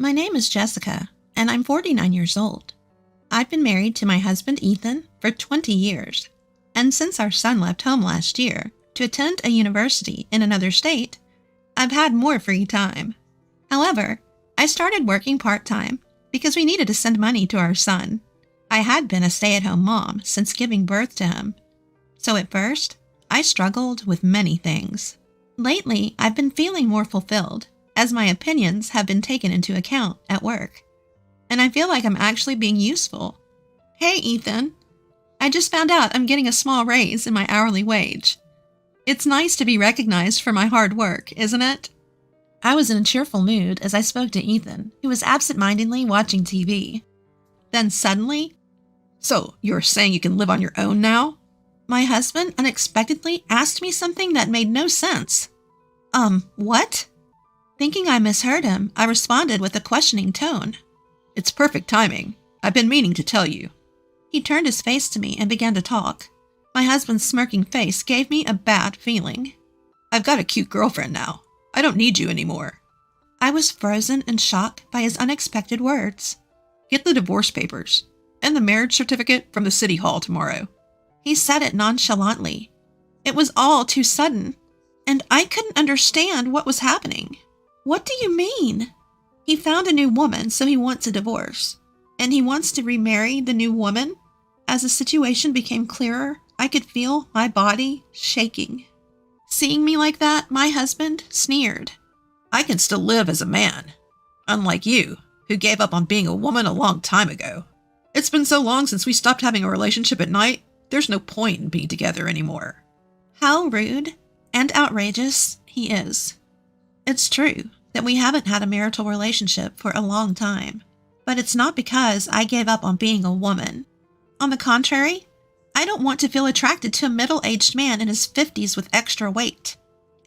My name is Jessica, and I'm 49 years old. I've been married to my husband Ethan for 20 years, and since our son left home last year to attend a university in another state, I've had more free time. However, I started working part-time because we needed to send money to our son. I had been a stay-at-home mom since giving birth to him, so at first, I struggled with many things. Lately, I've been feeling more fulfilled, as my opinions have been taken into account at work. And I feel like I'm actually being useful. Hey, Ethan. I just found out I'm getting a small raise in my hourly wage. It's nice to be recognized for my hard work, isn't it? I was in a cheerful mood as I spoke to Ethan, who was absent-mindedly watching TV. Then suddenly, "So, you're saying you can live on your own now?" my husband unexpectedly asked me something that made no sense. What? Thinking I misheard him, I responded with a questioning tone. "It's perfect timing. I've been meaning to tell you." He turned his face to me and began to talk. My husband's smirking face gave me a bad feeling. "I've got a cute girlfriend now. I don't need you anymore." I was frozen in shock by his unexpected words. "Get the divorce papers and the marriage certificate from the city hall tomorrow." He said it nonchalantly. It was all too sudden, and I couldn't understand what was happening. What do you mean? He found a new woman, so he wants a divorce. And he wants to remarry the new woman? As the situation became clearer, I could feel my body shaking. Seeing me like that, my husband sneered. "I can still live as a man. Unlike you, who gave up on being a woman a long time ago. It's been so long since we stopped having a relationship at night, there's no point in being together anymore." How rude and outrageous he is. It's true that we haven't had a marital relationship for a long time, but it's not because I gave up on being a woman. On the contrary, I don't want to feel attracted to a middle-aged man in his 50s with extra weight.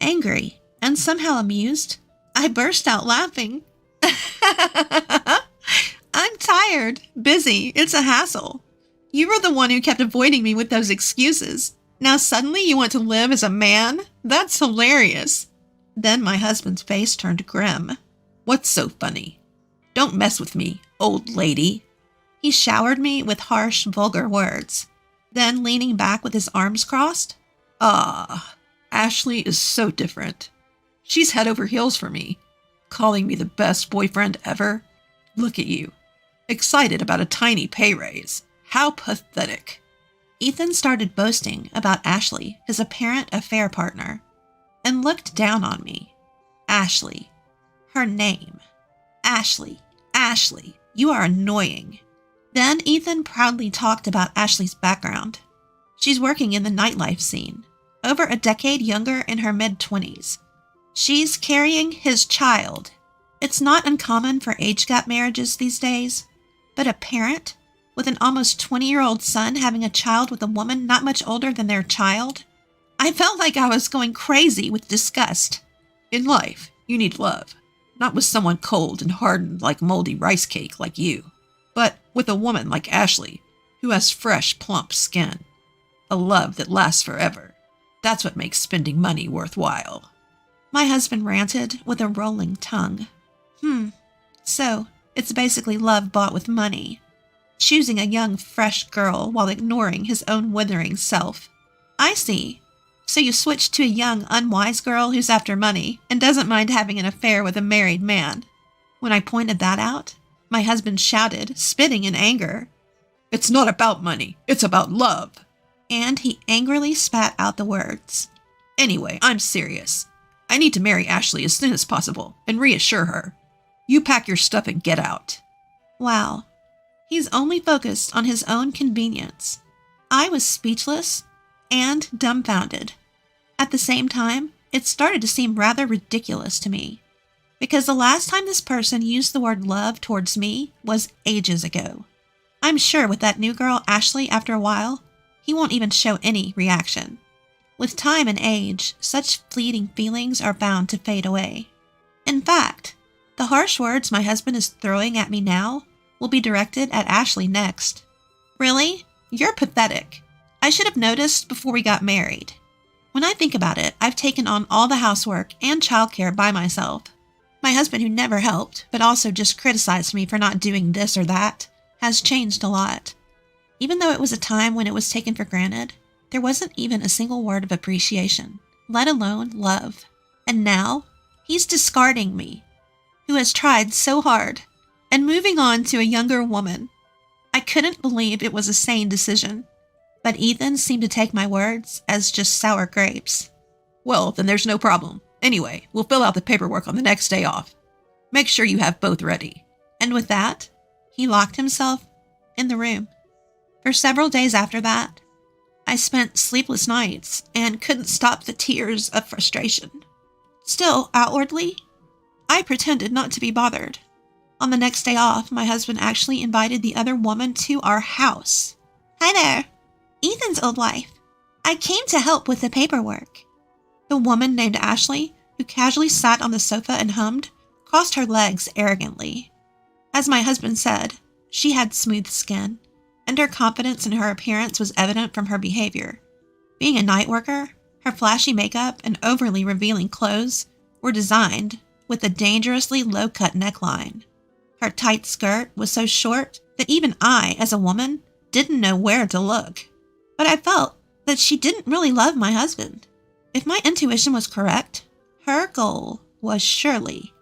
Angry and somehow amused, I burst out laughing. I'm tired, busy, it's a hassle. You were the one who kept avoiding me with those excuses. Now suddenly you want to live as a man? That's hilarious. Then my husband's face turned grim. "What's so funny? Don't mess with me, old lady." He showered me with harsh, vulgar words. Then, leaning back with his arms crossed, Ashley is so different. She's head over heels for me, calling me the best boyfriend ever. Look at you, excited about a tiny pay raise. How pathetic." Ethan started boasting about Ashley, his apparent affair partner, and looked down on me. Ashley. Her name. Ashley. Ashley. You are annoying. Then Ethan proudly talked about Ashley's background. She's working in the nightlife scene, over a decade younger in her mid-20s. She's carrying his child. It's not uncommon for age gap marriages these days, but a parent with an almost 20-year-old son having a child with a woman not much older than their child? I felt like I was going crazy with disgust. In life, you need love, not with someone cold and hardened like moldy rice cake like you, but with a woman like Ashley, who has fresh, plump skin. A love that lasts forever. That's what makes spending money worthwhile. My husband ranted with a rolling tongue. So, it's basically love bought with money. Choosing a young, fresh girl while ignoring his own withering self. I see. So you switched to a young, unwise girl who's after money and doesn't mind having an affair with a married man. When I pointed that out, my husband shouted, spitting in anger. "It's not about money. It's about love." And he angrily spat out the words. "Anyway, I'm serious. I need to marry Ashley as soon as possible and reassure her. You pack your stuff and get out." Wow. He's only focused on his own convenience. I was speechless and dumbfounded. At the same time, it started to seem rather ridiculous to me, because the last time this person used the word love towards me was ages ago. I'm sure with that new girl, Ashley, after a while, he won't even show any reaction. With time and age, such fleeting feelings are bound to fade away. In fact, the harsh words my husband is throwing at me now will be directed at Ashley next. Really? You're pathetic. I should have noticed before we got married. When I think about it, I've taken on all the housework and childcare by myself. My husband, who never helped, but also just criticized me for not doing this or that, has changed a lot. Even though it was a time when it was taken for granted, there wasn't even a single word of appreciation, let alone love. And now, he's discarding me, who has tried so hard, and moving on to a younger woman. I couldn't believe it was a sane decision, but Ethan seemed to take my words as just sour grapes. Well, then there's no problem. Anyway, we'll fill out the paperwork on the next day off. Make sure you have both ready. And with that, he locked himself in the room. For several days after that, I spent sleepless nights and couldn't stop the tears of frustration. Still, outwardly, I pretended not to be bothered. On the next day off, my husband actually invited the other woman to our house. Hi there, Ethan's old wife. I came to help with the paperwork. The woman named Ashley, who casually sat on the sofa and hummed, crossed her legs arrogantly. As my husband said, she had smooth skin, and her confidence in her appearance was evident from her behavior. Being a night worker, her flashy makeup and overly revealing clothes were designed with a dangerously low-cut neckline. Her tight skirt was so short that even I, as a woman, didn't know where to look. But I felt that she didn't really love my husband. If my intuition was correct, her goal was surely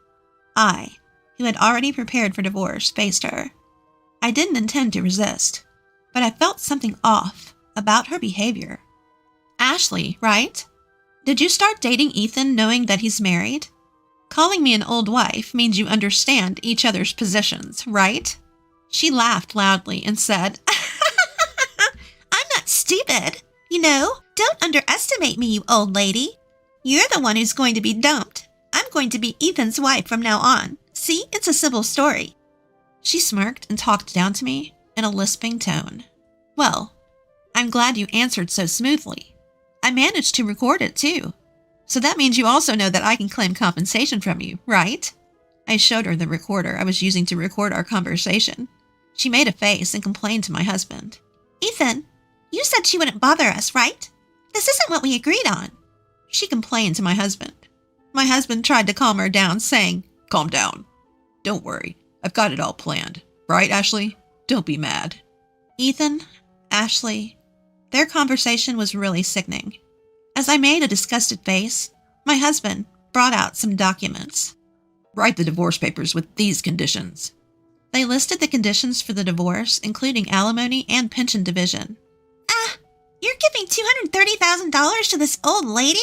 I, who had already prepared for divorce, faced her. I didn't intend to resist, but I felt something off about her behavior. Ashley, right? Did you start dating Ethan knowing that he's married? Calling me an old wife means you understand each other's positions, right? She laughed loudly and said, I'm not stupid. Don't underestimate me, you old lady. You're the one who's going to be dumped. I'm going to be Ethan's wife from now on. See, it's a simple story. She smirked and talked down to me in a lisping tone. Well, I'm glad you answered so smoothly. I managed to record it too. So that means you also know that I can claim compensation from you, right? I showed her the recorder I was using to record our conversation. She made a face and complained to my husband. Ethan, you said she wouldn't bother us, right? This isn't what we agreed on. She complained to my husband. My husband tried to calm her down, saying, Calm down. Don't worry. I've got it all planned. Right, Ashley? Don't be mad. Ethan, Ashley, their conversation was really sickening. As I made a disgusted face, my husband brought out some documents. Write the divorce papers with these conditions. They listed the conditions for the divorce, including alimony and pension division. You're giving $230,000 to this old lady?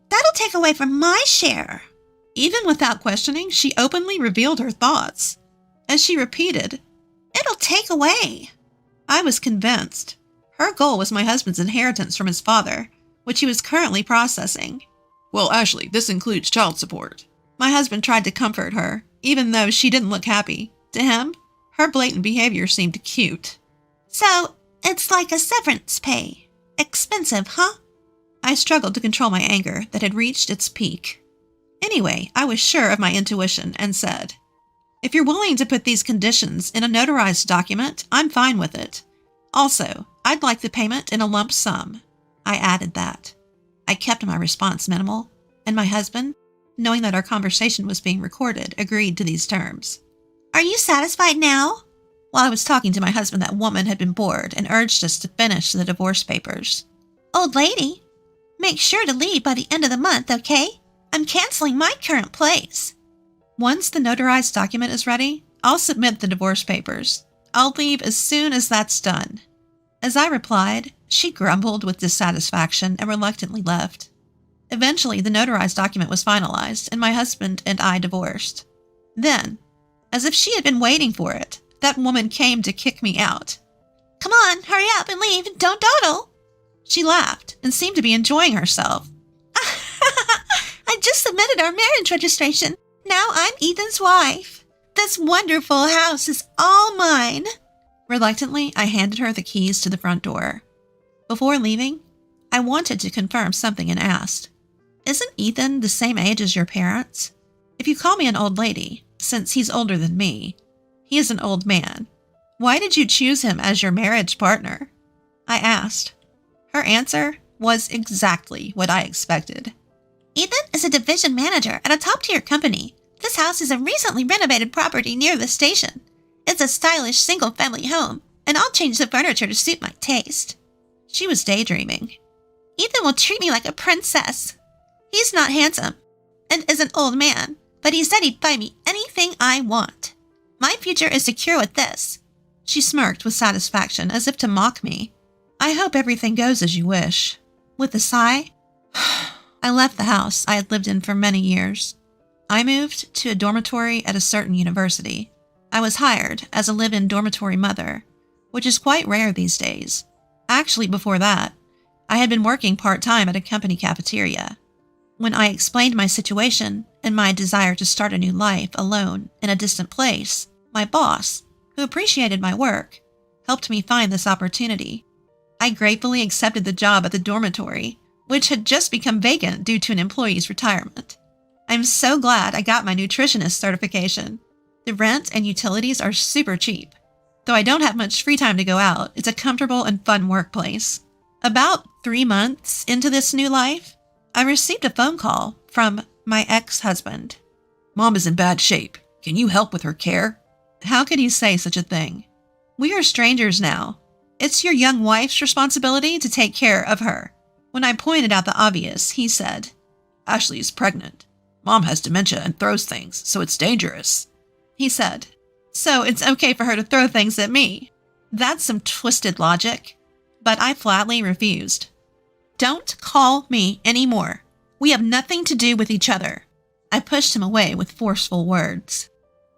That'll take away from my share. Even without questioning, she openly revealed her thoughts. As she repeated, It'll take away. I was convinced. Her goal was my husband's inheritance from his father, which he was currently processing. Well, Ashley, this includes child support. My husband tried to comfort her, even though she didn't look happy. To him, her blatant behavior seemed cute. So, it's like a severance pay. Expensive, huh? I struggled to control my anger that had reached its peak. Anyway, I was sure of my intuition and said, If you're willing to put these conditions in a notarized document, I'm fine with it. Also, I'd like the payment in a lump sum. I added that. I kept my response minimal, and my husband, knowing that our conversation was being recorded, agreed to these terms. Are you satisfied now? While I was talking to my husband, that woman had been bored and urged us to finish the divorce papers. Old lady, make sure to leave by the end of the month, okay? I'm canceling my current place. Once the notarized document is ready, I'll submit the divorce papers. I'll leave as soon as that's done. As I replied, she grumbled with dissatisfaction and reluctantly left. Eventually, the notarized document was finalized, and my husband and I divorced. Then, as if she had been waiting for it, that woman came to kick me out. Come on, hurry up and leave, don't dawdle. She laughed and seemed to be enjoying herself. I just submitted our marriage registration. Now I'm Ethan's wife. This wonderful house is all mine. Reluctantly, I handed her the keys to the front door. Before leaving, I wanted to confirm something and asked, Isn't Ethan the same age as your parents? If you call me an old lady, since he's older than me, he is an old man. Why did you choose him as your marriage partner? I asked. Her answer was exactly what I expected. Ethan is a division manager at a top-tier company, This house is a recently renovated property near the station. It's a stylish single-family home, and I'll change the furniture to suit my taste." She was daydreaming. "Ethan will treat me like a princess. He's not handsome and is an old man, but he said he'd buy me anything I want. My future is secure with this." She smirked with satisfaction, as if to mock me. "I hope everything goes as you wish." With a sigh, I left the house I had lived in for many years. I moved to a dormitory at a certain university. I was hired as a live-in dormitory mother, which is quite rare these days. Actually, before that, I had been working part-time at a company cafeteria. When I explained my situation and my desire to start a new life alone in a distant place, my boss, who appreciated my work, helped me find this opportunity. I gratefully accepted the job at the dormitory, which had just become vacant due to an employee's retirement. I'm so glad I got my nutritionist certification. The rent and utilities are super cheap. Though I don't have much free time to go out, it's a comfortable and fun workplace. About 3 months into this new life, I received a phone call from my ex-husband. "Mom is in bad shape. Can you help with her care?" How could he say such a thing? We are strangers now. It's your young wife's responsibility to take care of her. When I pointed out the obvious, he said, "Ashley is pregnant. Mom has dementia and throws things, so it's dangerous." He said, "So it's okay for her to throw things at me." That's some twisted logic. But I flatly refused. "Don't call me anymore. We have nothing to do with each other." I pushed him away with forceful words.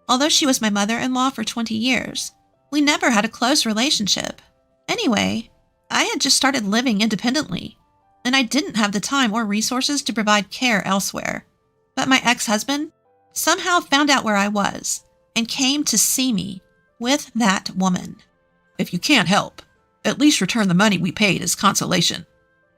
Although she was my mother-in-law for 20 years, we never had a close relationship. Anyway, I had just started living independently, and I didn't have the time or resources to provide care elsewhere. But my ex-husband somehow found out where I was and came to see me with that woman. "If you can't help, at least return the money we paid as consolation."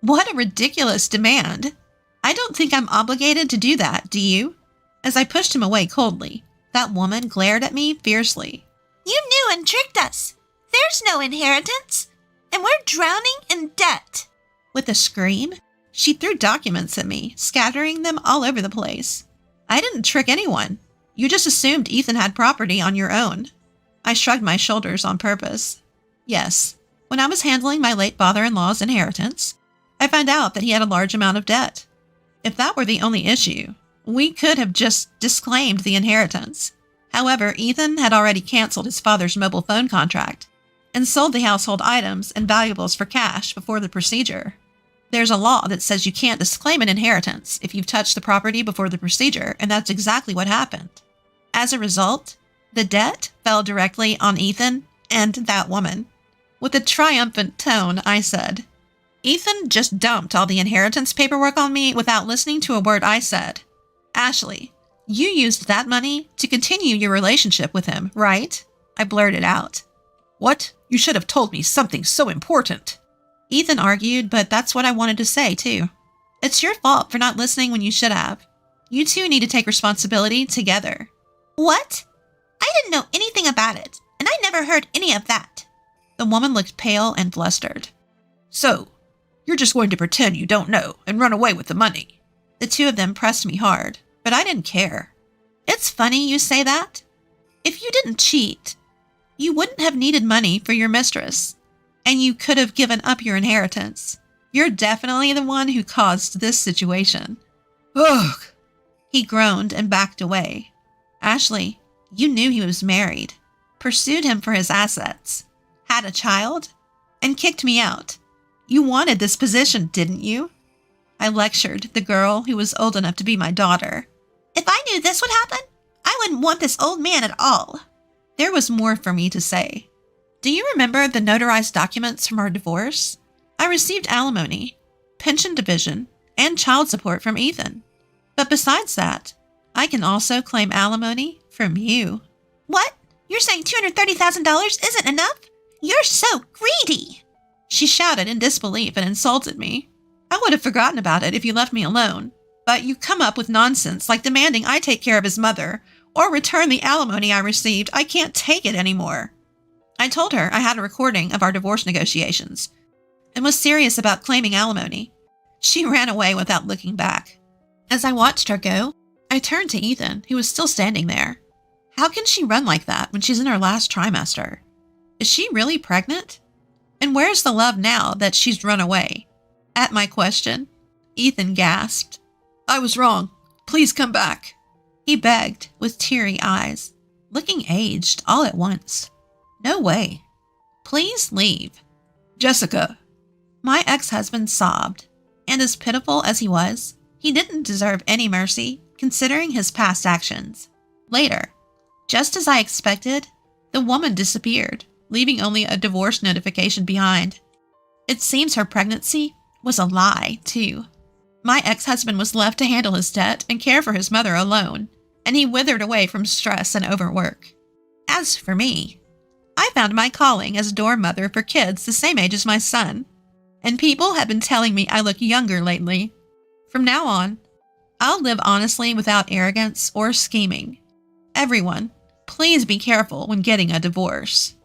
What a ridiculous demand. I don't think I'm obligated to do that, do you? As I pushed him away coldly, that woman glared at me fiercely. "You knew and tricked us. There's no inheritance, and we're drowning in debt." With a scream, she threw documents at me, scattering them all over the place. "I didn't trick anyone. You just assumed Ethan had property on your own." I shrugged my shoulders on purpose. Yes, when I was handling my late father-in-law's inheritance, I found out that he had a large amount of debt. If that were the only issue, we could have just disclaimed the inheritance. However, Ethan had already canceled his father's mobile phone contract and sold the household items and valuables for cash before the procedure. There's a law that says you can't disclaim an inheritance if you've touched the property before the procedure, and that's exactly what happened. As a result, the debt fell directly on Ethan and that woman. With a triumphant tone, I said, "Ethan just dumped all the inheritance paperwork on me without listening to a word I said. Ashley, you used that money to continue your relationship with him, right?" I blurted out. "What? You should have told me something so important." Ethan argued, but that's what I wanted to say, too. It's your fault for not listening when you should have. You two need to take responsibility together. "What? I didn't know anything about it, and I never heard any of that." The woman looked pale and flustered. "So, you're just going to pretend you don't know and run away with the money?" The two of them pressed me hard, but I didn't care. "It's funny you say that. If you didn't cheat, you wouldn't have needed money for your mistress, and you could have given up your inheritance. You're definitely the one who caused this situation." "Ugh!" He groaned and backed away. "Ashley, you knew he was married, pursued him for his assets, had a child, and kicked me out. You wanted this position, didn't you?" I lectured the girl who was old enough to be my daughter. "If I knew this would happen, I wouldn't want this old man at all." There was more for me to say. "Do you remember the notarized documents from our divorce? I received alimony, pension division, and child support from Ethan. But besides that, I can also claim alimony from you." "What? You're saying $230,000 isn't enough? You're so greedy!" She shouted in disbelief and insulted me. "I would have forgotten about it if you left me alone. But you come up with nonsense like demanding I take care of his mother or return the alimony I received. I can't take it anymore." I told her I had a recording of our divorce negotiations and was serious about claiming alimony. She ran away without looking back. As I watched her go, I turned to Ethan, who was still standing there. How can she run like that when she's in her last trimester? Is she really pregnant? And where's the love now that she's run away? At my question, Ethan gasped. I was wrong. Please come back. He begged with teary eyes, looking aged all at once. No way. Please leave. Jessica. My ex-husband sobbed, and as pitiful as he was, he didn't deserve any mercy considering his past actions. Later, just as I expected, the woman disappeared, leaving only a divorce notification behind. It seems her pregnancy was a lie, too. My ex-husband was left to handle his debt and care for his mother alone, and he withered away from stress and overwork. As for me, I found my calling as dorm mother for kids the same age as my son, and people have been telling me I look younger lately. From now on, I'll live honestly without arrogance or scheming. Everyone, please be careful when getting a divorce.